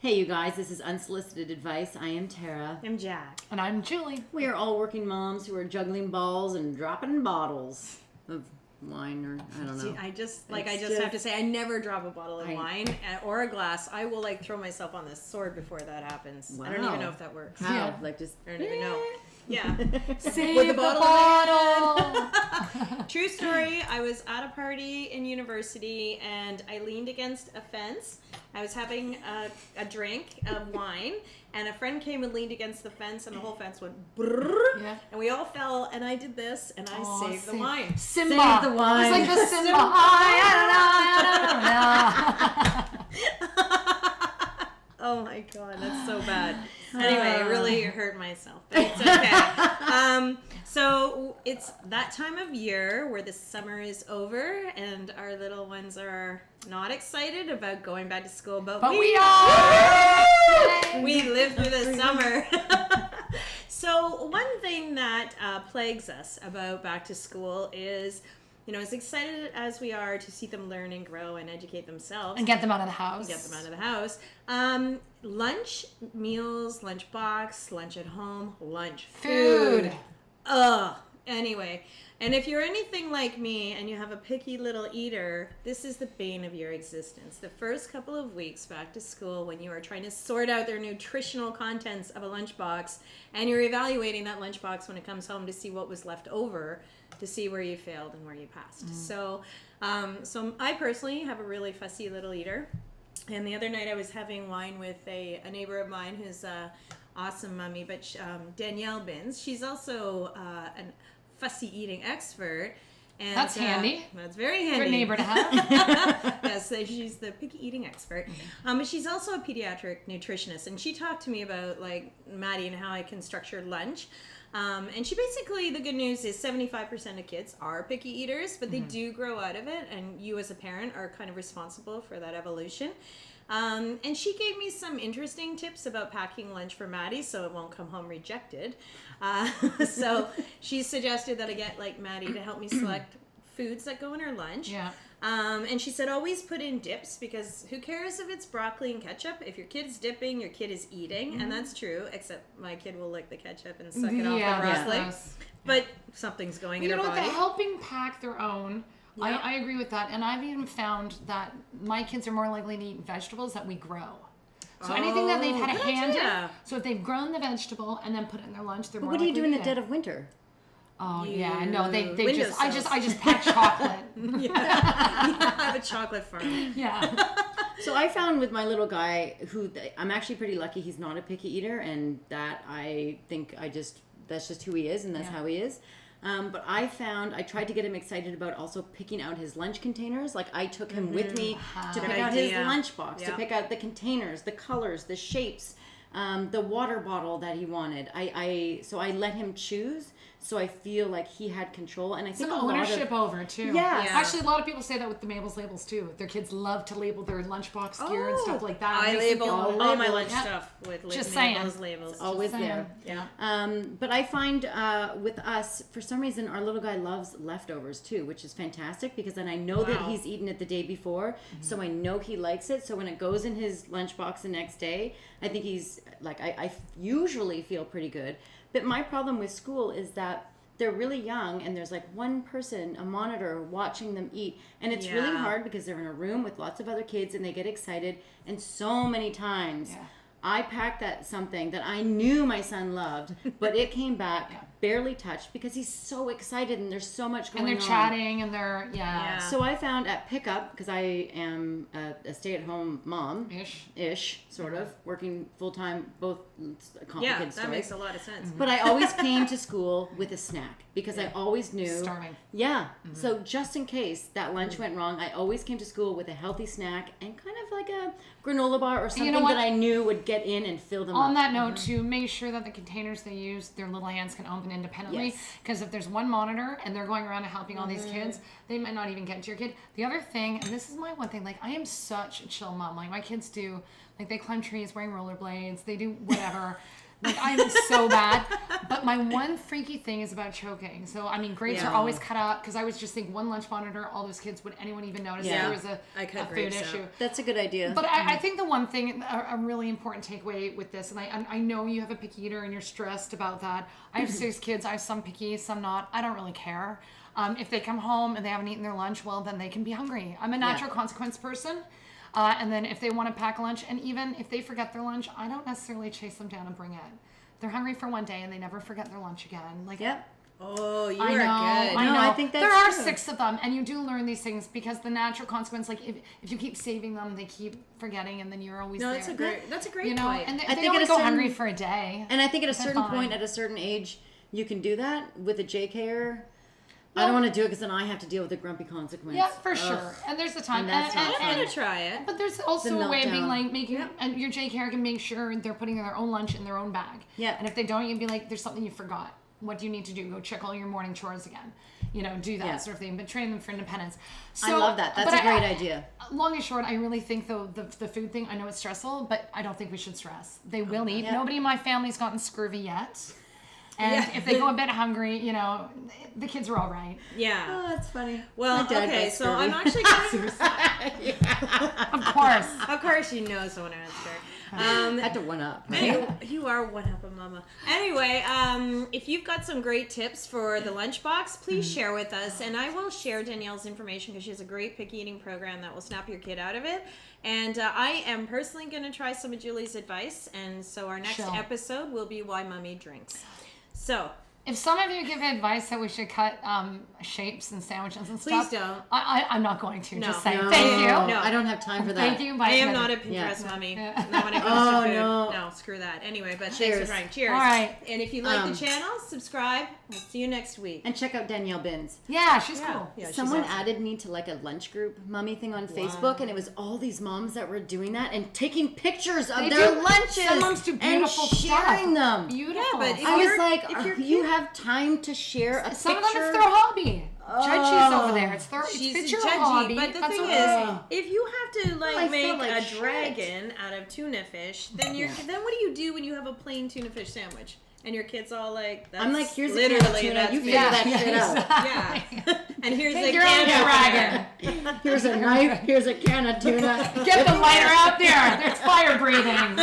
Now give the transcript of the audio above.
Hey, you guys, this is Unsolicited Advice. I am Tara. I'm Jacq. And I'm Julie. We are all working moms who are juggling balls and dropping bottles of wine or I don't know. I just have to say, I never drop a bottle of wine or a glass. I will throw myself on the sword before that happens. Wow. I don't even know if that works. How? Yeah. Like just I don't even know. Yeah. Save With the the bottle. bottle. True story. I was at a party in university and I leaned against a fence. I was having a drink of wine and a friend came and leaned against the fence and the whole fence went brrrr. Yeah. And we all fell and I did this and I saved the wine. Simba. Save the wine. It's like the Simba. Oh my god, that's so bad. Anyway, it really hurt myself, but it's okay. So it's that time of year where the summer is over and our little ones are not excited about going back to school, but we are! We lived through the summer. So one thing that plagues us about back to school is, as excited as we are to see them learn and grow and educate themselves. And get them out of the house. Lunch, meals, lunch box, lunch at home, lunch, Food. Anyway, and if you're anything like me and you have a picky little eater, this is the bane of your existence. The first couple of weeks back to school when you are trying to sort out their nutritional contents of a lunchbox and you're evaluating that lunchbox when it comes home to see what was left over, to see where you failed and where you passed. So I personally have a really fussy little eater. And the other night I was having wine with a neighbor of mine who's awesome mummy, but Danielle Binns. She's also an fussy eating expert. And That's handy. That's very handy. For a neighbor to have. Yes, so she's the picky eating expert. But she's also a pediatric nutritionist, and she talked to me about Maddie and how I can structure lunch. And she basically, the good news is 75% of kids are picky eaters, but they do grow out of it, and you as a parent are kind of responsible for that evolution. And she gave me some interesting tips about packing lunch for Maddie so it won't come home rejected. So she suggested that I get Maddie to help me select foods that go in her lunch. Yeah. And she said always put in dips, because who cares if it's broccoli and ketchup? If your kid's dipping, your kid is eating, and that's true, except my kid will lick the ketchup and suck it off the broccoli. Yes. But something's going in her You know what? body. The helping pack their own. Yeah. I agree with that. And I've even found that my kids are more likely to eat vegetables that we grow. So anything that they've had a good hand idea. in. So if they've grown the vegetable and then put it in their lunch, they're But more what do you likely do in to the eat dead it. of winter? Oh yeah, no, they Window just I cells. just pack chocolate. I have a chocolate farm. Yeah. So I found with my little guy, I'm actually pretty lucky he's not a picky eater, and that I think that's just who he is, and that's how he is. But I tried to get him excited about also picking out his lunch containers. I took him with me to pick out his lunchbox, to pick out the containers, the colors, the shapes, the water bottle that he wanted. So I let him choose. So I feel like he had control, and I think Some ownership over too. Yes. Yeah. Actually, a lot of people say that with the Mabel's labels too. Their kids love to label their lunchbox gear and stuff like that. I Makes them label feel- all my lunch Yeah. stuff with Just labels. saying. Labels. always saying. there. Yeah. But I find with us, for some reason, our little guy loves leftovers too, which is fantastic, because then I know that he's eaten it the day before, so I know he likes it. So when it goes in his lunchbox the next day, I think he's I usually feel pretty good. But my problem with school is that they're really young, and there's one person, a monitor, watching them eat, and it's really hard because they're in a room with lots of other kids and they get excited, and so many times I packed something that I knew my son loved, but it came back barely touched because he's so excited and there's so much going on. And they're chatting and they're Yeah. So I found at pickup, because I am a stay-at-home mom, ish, sort of, working full-time, both complicated That stories. makes a lot of sense. But I always came to school with a snack, because I always knew. starving. Yeah. So just in case that lunch went wrong, I always came to school with a healthy snack and kind of like a granola bar or something what? that I knew would get in and fill them up. On that note, to make sure that the containers they use, their little hands can open independently. Yes. Because if there's one monitor and they're going around and helping all these kids, they might not even get to your kid. The other thing, and this is my one thing, I am such a chill mom. My kids do, they climb trees wearing rollerblades. They do whatever. Like, I'm so bad. But my one freaky thing is about choking. So, I mean, grapes are always cut out because I was just thinking one lunch monitor, all those kids, would anyone even notice that there was a food issue? That's a good idea. But I think the one thing, a really important takeaway with this, and I know you have a picky eater and you're stressed about that. I have 6 kids. I have some picky, some not. I don't really care. If they come home and they haven't eaten their lunch, well, then they can be hungry. I'm a natural consequence person. And then if they want to pack lunch, and even if they forget their lunch, I don't necessarily chase them down and bring it. They're hungry for one day and they never forget their lunch again. Like, Oh, you I are know, good. I know. I think that's there are true. 6 of them, and you do learn these things because the natural consequence, like if you keep saving them, they keep forgetting, and then you're always there. That's a great you know, point. and they I think only at a go certain- hungry for a day. And I think at a They're certain fine. point, at a certain age, you can do that with a JKer. I don't want to do it because then I have to deal with the grumpy consequence. Yeah, for sure. And there's the time. And that's not I'm fun. gonna try it. But there's also a way of being meltdown. like making and your JK can make sure they're putting their own lunch in their own bag. Yeah. And if they don't, you'd be like, there's something you forgot. What do you need to do? Go check all your morning chores again. You know, do that sort of thing. But train them for independence. So, I love that. That's but a great idea. Long and short, I really think though the food thing, I know it's stressful, but I don't think we should stress. They will eat. Yeah. Nobody in my family's gotten scurvy yet. And if they go a bit hungry, you know, the kids are all right. Yeah. Oh, that's funny. Well, My dad okay, got so scurvy. I'm actually going Of course. Of course you know someone has scurvy. I had to one up. You are one up a mama. Anyway, if you've got some great tips for the lunchbox, please share with us. And I will share Danielle's information because she has a great picky eating program that will snap your kid out of it. And I am personally going to try some of Julie's advice. And so our next episode will be Why Mommy Drinks. So, If some of you give advice that we should cut shapes and sandwiches and please stuff, don't. I'm not going to. No. Just saying. No, Thank you. No. I don't have time for that. Thank you. Bye. I am not a Yeah. Pinterest mummy. Yeah. Not when it comes to food. no. No, screw that. Anyway, but thanks Cheers. for trying. Cheers. All right. And if you like the channel, subscribe. We'll see you next week. And check out Danielle Bins. Yeah, she's cool. Yeah, she's Someone awesome. added me to like a lunch group mummy thing on Facebook, and it was all these moms that were doing that and taking pictures of They their do. lunches Some moms do beautiful and sharing stuff. them. Beautiful. Yeah, but if I was you're- like, if your you kid- have time to share a Some picture? of them, it's their hobby. Judgy's over there. It's their She's it's a your judgy, hobby. but the That's thing okay. is, if you have to I make feel like a shit. dragon out of tuna fish, then then what do you do when you have a plain tuna fish sandwich? And your kid's all like, that's I'm like, here's a literally can of tuna. that's You fish. figure that shit out. Yeah. And here's Make a your own can dragon. Here's a knife. Here's a can of tuna. Get the lighter out there. There's fire breathing.